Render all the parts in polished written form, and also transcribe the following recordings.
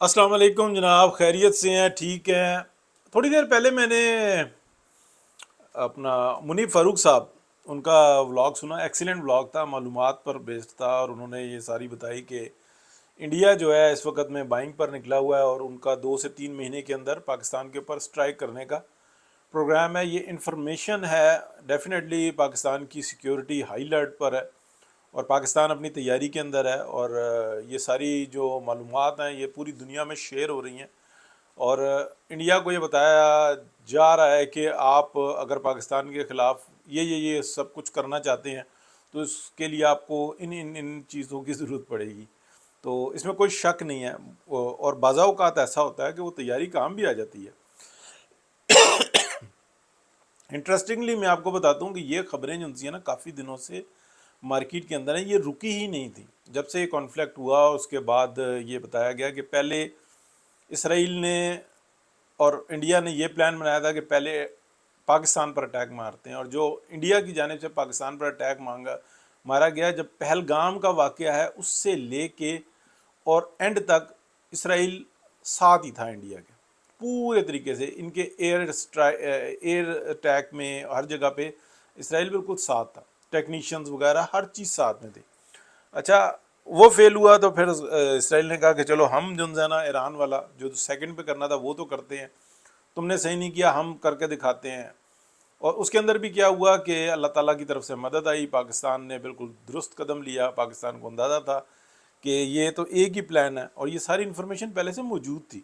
السلام علیکم جناب، خیریت سے ہیں؟ ٹھیک ہیں؟ تھوڑی دیر پہلے میں نے اپنا منیب فاروق صاحب ان کا ولاگ سنا. ایکسیلنٹ ولاگ تھا، معلومات پر بیسڈ تھا، اور انہوں نے یہ ساری بتائی کہ انڈیا جو ہے اس وقت میں بائنگ پر نکلا ہوا ہے اور ان کا 2 سے 3 مہینے کے اندر پاکستان کے اوپر سٹرائک کرنے کا پروگرام ہے. یہ انفارمیشن ہے ڈیفینیٹلی پاکستان کی سیکیورٹی ہائی الرٹ پر ہے، اور پاکستان اپنی تیاری کے اندر ہے، اور یہ ساری جو معلومات ہیں یہ پوری دنیا میں شیئر ہو رہی ہیں. اور انڈیا کو یہ بتایا جا رہا ہے کہ آپ اگر پاکستان کے خلاف یہ سب کچھ کرنا چاہتے ہیں تو اس کے لیے آپ کو ان چیزوں کی ضرورت پڑے گی. تو اس میں کوئی شک نہیں ہے، اور بعض اوقات ایسا ہوتا ہے کہ وہ تیاری کام بھی آ جاتی ہے. انٹرسٹنگلی میں آپ کو بتاتا ہوں کہ یہ خبریں جو ہیں نا کافی دنوں سے مارکیٹ کے اندر ہیں، یہ رکی ہی نہیں تھی. جب سے یہ کانفلکٹ ہوا اس کے بعد یہ بتایا گیا کہ پہلے اسرائیل نے اور انڈیا نے یہ پلان بنایا تھا کہ پہلے پاکستان پر اٹیک مارتے ہیں، اور جو انڈیا کی جانب سے پاکستان پر اٹیک مارا گیا جب پہلگام کا واقعہ ہے اس سے لے کے اور اینڈ تک اسرائیل ساتھ ہی تھا انڈیا کے پورے طریقے سے. ان کے ایئر اٹیک میں ہر جگہ پہ اسرائیل بالکل ساتھ تھا، ٹیکنیشینز وغیرہ ہر چیز ساتھ میں تھی. اچھا، وہ فیل ہوا تو پھر اسرائیل نے کہا کہ چلو ہم جو ہے نا ایران والا جو سیکنڈ پہ کرنا تھا وہ تو کرتے ہیں، تم نے صحیح نہیں کیا، ہم کر کے دکھاتے ہیں. اور اس کے اندر بھی کیا ہوا کہ اللہ تعالیٰ کی طرف سے مدد آئی، پاکستان نے بالکل درست قدم لیا. پاکستان کو اندازہ تھا کہ یہ تو ایک ہی پلان ہے، اور یہ ساری انفارمیشن پہلے سے موجود تھی،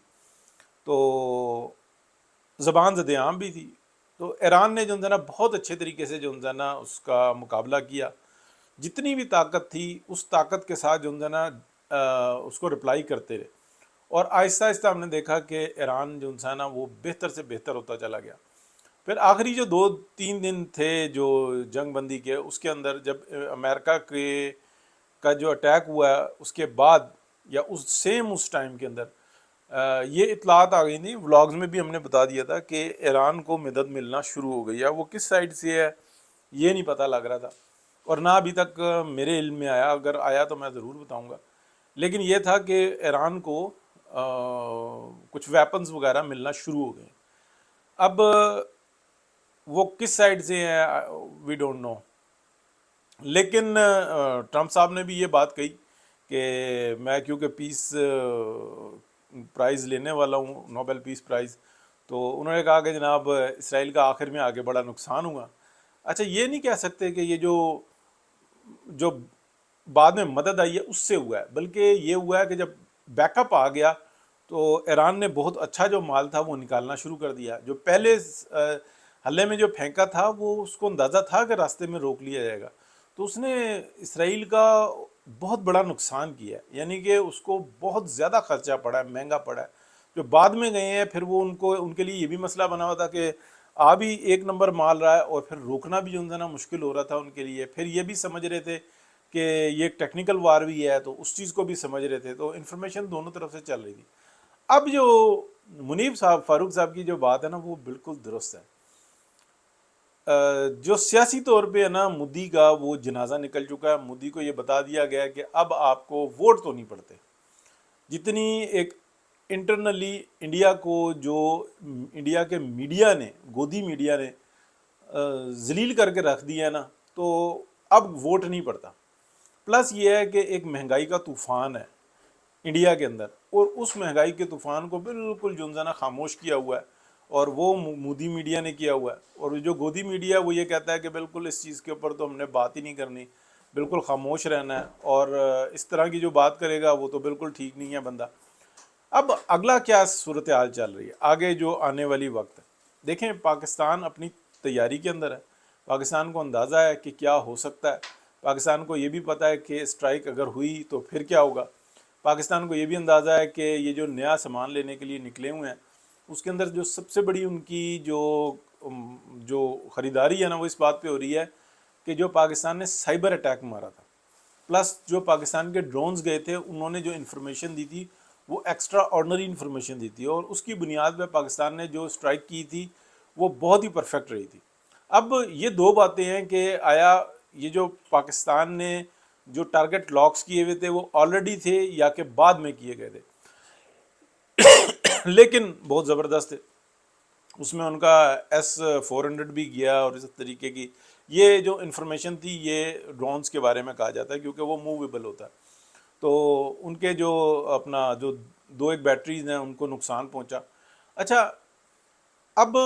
تو زبان زد عام بھی تھی. تو ایران نے جو ہے نا بہت اچھے طریقے سے جو ہے نا اس کا مقابلہ کیا. جتنی بھی طاقت تھی اس طاقت کے ساتھ جو ہے نا اس کو رپلائی کرتے رہے، اور آہستہ آہستہ ہم نے دیکھا کہ ایران جو ہے نا وہ بہتر سے بہتر ہوتا چلا گیا. پھر آخری جو 2-3 دن تھے جو جنگ بندی کے، اس کے اندر جب امریکہ کا جو اٹیک ہوا ہے اس کے بعد یا اس ٹائم کے اندر یہ اطلاعات آ گئی تھیں. ولاگز میں بھی ہم نے بتا دیا تھا کہ ایران کو مدد ملنا شروع ہو گئی ہے. وہ کس سائڈ سے ہے یہ نہیں پتہ لگ رہا تھا، اور نہ ابھی تک میرے علم میں آیا. اگر آیا تو میں ضرور بتاؤں گا. لیکن یہ تھا کہ ایران کو کچھ ویپنز وغیرہ ملنا شروع ہو گئے. اب وہ کس سائڈ سے ہیں وی ڈونٹ نو. لیکن ٹرمپ صاحب نے بھی یہ بات کہی کہ میں کیونکہ پیس پرائز لینے والا ہوں، نوبل پیس پرائز، تو انہوں نے کہا کہ جناب اسرائیل کا آخر میں آگے بڑا نقصان ہوا. اچھا، یہ نہیں کہہ سکتے کہ یہ جو بعد میں مدد آئی ہے اس سے ہوا ہے، بلکہ یہ ہوا ہے کہ جب بیک اپ آ گیا تو ایران نے بہت اچھا جو مال تھا وہ نکالنا شروع کر دیا. جو پہلے حلے میں جو پھینکا تھا وہ اس کو اندازہ تھا کہ راستے میں روک لیا جائے گا، تو اس نے اسرائیل کا بہت بڑا نقصان کیا ہے. یعنی کہ اس کو بہت زیادہ خرچہ پڑا ہے، مہنگا پڑا ہے. جو بعد میں گئے ہیں پھر وہ ان کے لیے یہ بھی مسئلہ بنا ہوا تھا کہ آ بھی ایک نمبر مال رہا ہے اور پھر روکنا بھی جو ہے نا مشکل ہو رہا تھا ان کے لیے. پھر یہ بھی سمجھ رہے تھے کہ یہ ایک ٹیکنیکل وار بھی ہے، تو اس چیز کو بھی سمجھ رہے تھے. تو انفارمیشن دونوں طرف سے چل رہی تھی. اب جو منیب صاحب فاروق صاحب کی جو بات ہے نا وہ بالکل درست ہے. جو سیاسی طور پہ ہے نا مودی کا وہ جنازہ نکل چکا ہے. مودی کو یہ بتا دیا گیا کہ اب آپ کو ووٹ تو نہیں پڑتے. جتنی ایک انٹرنلی انڈیا کو جو انڈیا کے میڈیا نے، گودی میڈیا نے ذلیل کر کے رکھ دیا ہے نا، تو اب ووٹ نہیں پڑتا. پلس یہ ہے کہ ایک مہنگائی کا طوفان ہے انڈیا کے اندر، اور اس مہنگائی کے طوفان کو بالکل جو ہے نا خاموش کیا ہوا ہے، اور وہ مودی میڈیا نے کیا ہوا ہے. اور جو گودی میڈیا وہ یہ کہتا ہے کہ بالکل اس چیز کے اوپر تو ہم نے بات ہی نہیں کرنی، بالکل خاموش رہنا ہے، اور اس طرح کی جو بات کرے گا وہ تو بالکل ٹھیک نہیں ہے بندہ. اب اگلا کیا صورتحال چل رہی ہے آگے جو آنے والی وقت ہے؟ دیکھیں، پاکستان اپنی تیاری کے اندر ہے. پاکستان کو اندازہ ہے کہ کیا ہو سکتا ہے. پاکستان کو یہ بھی پتہ ہے کہ اسٹرائک اگر ہوئی تو پھر کیا ہوگا. پاکستان کو یہ بھی اندازہ ہے کہ یہ جو نیا سامان لینے کے لیے نکلے ہوئے ہیں اس کے اندر جو سب سے بڑی ان کی جو خریداری ہے نا وہ اس بات پہ ہو رہی ہے کہ جو پاکستان نے سائبر اٹیک مارا تھا، پلس جو پاکستان کے ڈرونز گئے تھے انہوں نے جو انفارمیشن دی تھی وہ ایکسٹرا آرڈنری انفارمیشن دی تھی، اور اس کی بنیاد پہ پاکستان نے جو اسٹرائک کی تھی وہ بہت ہی پرفیکٹ رہی تھی. اب یہ دو باتیں ہیں کہ آیا یہ جو پاکستان نے جو ٹارگٹ لاکس کیے ہوئے تھے وہ آلریڈی تھے یا کہ بعد میں کیے گئے تھے. لیکن بہت زبردست ہے، اس میں ان کا S-400 بھی گیا اور اس طریقے کی یہ جو انفارمیشن تھی یہ ڈرونز کے بارے میں کہا جاتا ہے کیونکہ وہ موویبل ہوتا ہے، تو ان کے جو اپنا جو دو ایک بیٹریز ہیں ان کو نقصان پہنچا۔ اچھا، اب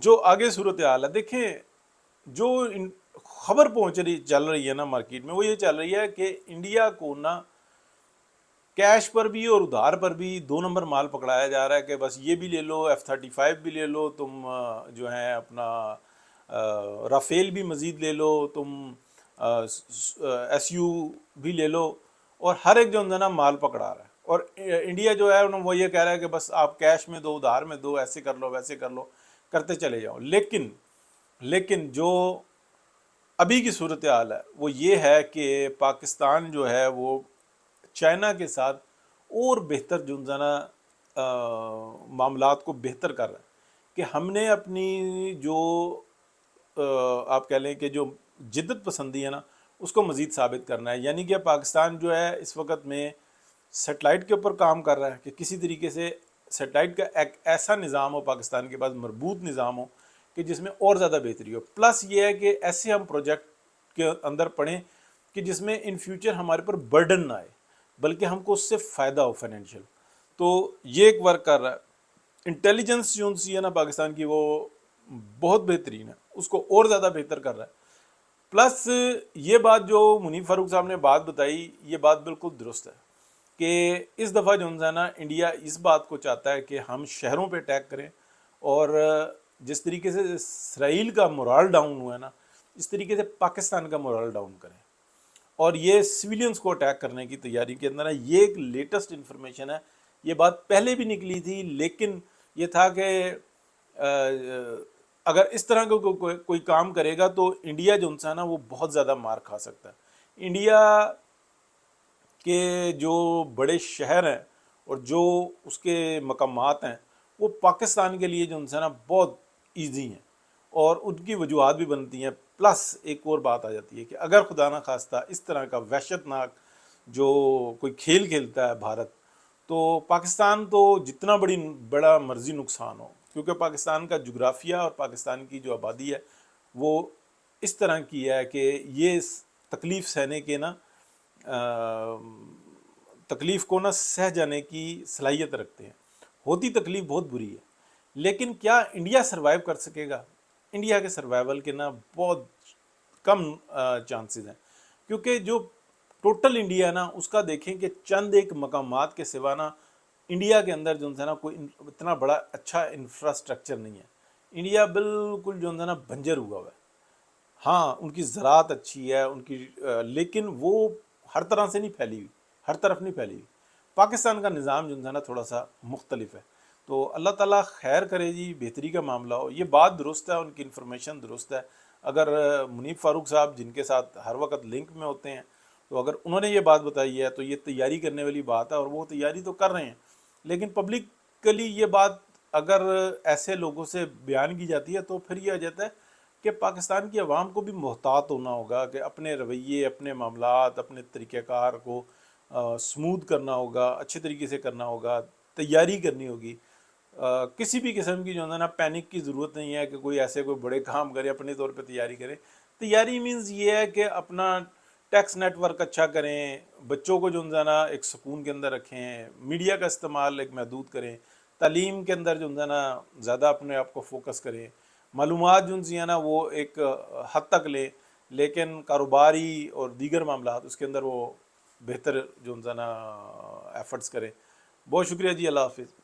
جو آگے صورتحال ہے دیکھیں، جو خبر پہنچ رہی چل رہی ہے نا مارکیٹ میں، وہ یہ چل رہی ہے کہ انڈیا کو نا کیش پر بھی اور ادھار پر بھی 2 نمبر مال پکڑایا جا رہا ہے کہ بس یہ بھی لے لو، F-35 بھی لے لو تم، جو ہے اپنا رافیل بھی مزید لے لو تم، SU بھی لے لو، اور ہر ایک جو ہے نا مال پکڑا رہا ہے، اور انڈیا جو ہے وہ یہ کہہ رہا ہے کہ بس آپ کیش میں دو، ادھار میں دو، ایسے کر لو ویسے کر لو، کرتے چلے جاؤ۔ لیکن جو ابھی کی صورتحال ہے وہ یہ ہے کہ پاکستان جو ہے وہ چائنا کے ساتھ اور بہتر جو ہے نا معاملات کو بہتر کر رہا ہے، کہ ہم نے اپنی جو آپ کہہ لیں کہ جو جدت پسندی ہے نا اس کو مزید ثابت کرنا ہے، یعنی کہ پاکستان جو ہے اس وقت میں سیٹلائٹ کے اوپر کام کر رہا ہے کہ کسی طریقے سے سیٹلائٹ کا ایک ایسا نظام ہو پاکستان کے پاس، مربوط نظام ہو کہ جس میں اور زیادہ بہتری ہو، پلس یہ ہے کہ ایسے ہم پروجیکٹ کے اندر پڑھیں کہ جس میں ان فیوچر ہمارے پر برڈن نہ آئے بلکہ ہم کو اس سے فائدہ ہو فائنینشیل، تو یہ ایک ورک کر رہا ہے۔ انٹیلیجنس جو ہے نا پاکستان کی وہ بہت بہترین ہے، اس کو اور زیادہ بہتر کر رہا ہے۔ پلس یہ بات جو منیب فاروق صاحب نے بات بتائی، یہ بات بالکل درست ہے کہ اس دفعہ جو ہے نا انڈیا اس بات کو چاہتا ہے کہ ہم شہروں پہ اٹیک کریں، اور جس طریقے سے اسرائیل کا مورال ڈاؤن ہوا ہے نا اس طریقے سے پاکستان کا مورال ڈاؤن کریں، اور یہ سویلینز کو اٹیک کرنے کی تیاری کے اندر ہے۔ یہ ایک لیٹسٹ انفارمیشن ہے، یہ بات پہلے بھی نکلی تھی، لیکن یہ تھا کہ اگر اس طرح کا کوئی کام کرے گا تو انڈیا جو ہے نا وہ بہت زیادہ مار کھا سکتا ہے۔ انڈیا کے جو بڑے شہر ہیں اور جو اس کے مقامات ہیں وہ پاکستان کے لیے جو ہے نا بہت ایزی ہیں، اور ان کی وجوہات بھی بنتی ہیں۔ پلس ایک اور بات آ جاتی ہے کہ اگر خدا نہ خواستہ اس طرح کا وحشت ناک جو کوئی کھیل کھیلتا ہے بھارت، تو پاکستان تو جتنا بڑا مرضی نقصان ہو، کیونکہ پاکستان کا جغرافیہ اور پاکستان کی جو آبادی ہے وہ اس طرح کی ہے کہ یہ تکلیف سہنے کے نا تکلیف کو نہ سہ جانے کی صلاحیت رکھتے ہیں۔ ہوتی تکلیف بہت بری ہے، لیکن کیا انڈیا سروائیو کر سکے گا؟ انڈیا کے سروائیول کے نا بہت کم چانسز ہیں، کیونکہ جو ٹوٹل انڈیا نا اس کا دیکھیں کہ چند ایک مقامات کے سوا نا انڈیا کے اندر جو ہے نا کوئی اتنا بڑا اچھا انفراسٹرکچر نہیں ہے۔ انڈیا بالکل جو ہے نا بنجر ہوا ہوا ہے۔ ہاں ان کی زراعت اچھی ہے ان کی، لیکن وہ ہر طرح سے نہیں پھیلی ہوئی، ہر طرف نہیں پھیلی ہوئی۔ پاکستان کا نظام جو ہے نا تھوڑا سا مختلف ہے، تو اللہ تعالیٰ خیر کرے جی، بہتری کا معاملہ ہو۔ یہ بات درست ہے، ان کی انفارمیشن درست ہے۔ اگر منیب فاروق صاحب جن کے ساتھ ہر وقت لنک میں ہوتے ہیں، تو اگر انہوں نے یہ بات بتائی ہے تو یہ تیاری کرنے والی بات ہے، اور وہ تیاری تو کر رہے ہیں، لیکن پبلکلی یہ بات اگر ایسے لوگوں سے بیان کی جاتی ہے تو پھر یہ آ جاتا ہے کہ پاکستان کی عوام کو بھی محتاط ہونا ہوگا کہ اپنے رویے، اپنے معاملات، اپنے طریقہ کار کو سموتھ کرنا ہوگا، اچھے طریقے سے کرنا ہوگا، تیاری کرنی ہوگی۔ کسی بھی قسم کی جو ہے نا پینک کی ضرورت نہیں ہے کہ کوئی ایسے کوئی بڑے کام کرے، اپنے طور پہ تیاری کرے۔ تیاری مینز یہ ہے کہ اپنا ٹیکس نیٹ ورک اچھا کریں، بچوں کو جو ہے نا ایک سکون کے اندر رکھیں، میڈیا کا استعمال ایک محدود کریں، تعلیم کے اندر جو ہے نا زیادہ اپنے آپ کو فوکس کریں، معلومات جو ہے نا وہ ایک حد تک لیں، لیکن کاروباری اور دیگر معاملات اس کے اندر وہ بہتر جو ہے نا ایفرٹس کریں۔ بہت شکریہ جی، اللہ حافظ۔